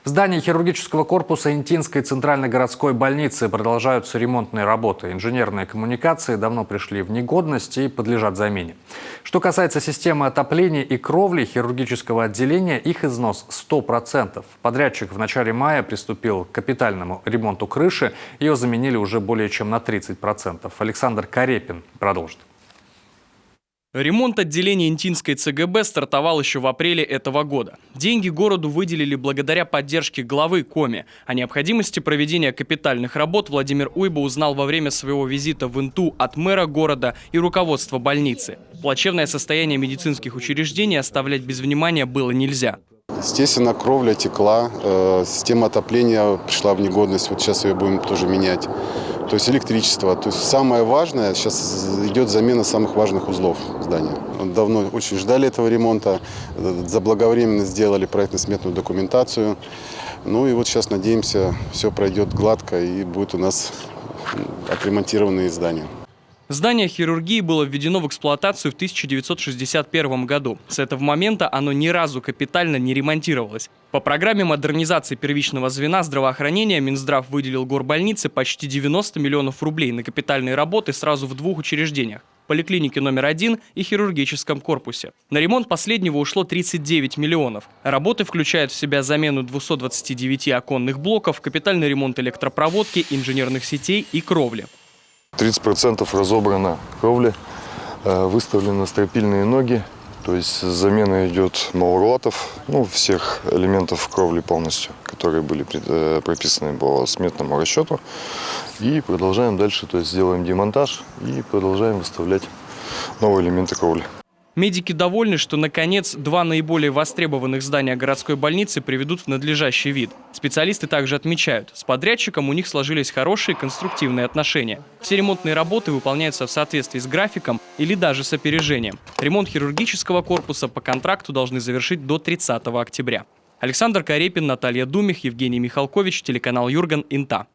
В здании хирургического корпуса Интинской центральной городской больницы продолжаются ремонтные работы. Инженерные коммуникации давно пришли в негодность и подлежат замене. Что касается системы отопления и кровли хирургического отделения, их износ 100%. Подрядчик в начале мая приступил к капитальному ремонту крыши. Ее заменили уже более чем на 30%. Александр Карепин продолжит. Ремонт отделения Интинской ЦГБ стартовал еще в апреле этого года. Деньги городу выделили благодаря поддержке главы Коми. О необходимости проведения капитальных работ Владимир Уйба узнал во время своего визита в Инту от мэра города и руководства больницы. Плачевное состояние медицинских учреждений оставлять без внимания было нельзя. Естественно, кровля текла, система отопления пришла в негодность, вот сейчас ее будем тоже менять. То есть электричество. То есть самое важное, сейчас идет замена самых важных узлов здания. Давно очень ждали этого ремонта, заблаговременно сделали проектно-сметную документацию. Ну и вот сейчас надеемся, все пройдет гладко и будет у нас отремонтированные здания. Здание хирургии было введено в эксплуатацию в 1961 году. С этого момента оно ни разу капитально не ремонтировалось. По программе модернизации первичного звена здравоохранения Минздрав выделил горбольнице почти 90 миллионов рублей на капитальные работы сразу в двух учреждениях – поликлинике номер 1 и хирургическом корпусе. На ремонт последнего ушло 39 миллионов. Работы включают в себя замену 229 оконных блоков, капитальный ремонт электропроводки, инженерных сетей и кровли. 30% разобрано кровли, выставлены стропильные ноги, то есть замена идет маурлатов, всех элементов кровли полностью, которые были прописаны по сметному расчету. И продолжаем дальше, то есть делаем демонтаж и продолжаем выставлять новые элементы кровли. Медики довольны, что, наконец, два наиболее востребованных здания городской больницы приведут в надлежащий вид. Специалисты также отмечают, с подрядчиком у них сложились хорошие конструктивные отношения. Все ремонтные работы выполняются в соответствии с графиком или даже с опережением. Ремонт хирургического корпуса по контракту должны завершить до 30 октября. Александр Карепин, Наталья Думих, Евгений Михалкович, телеканал Юрган, Инта.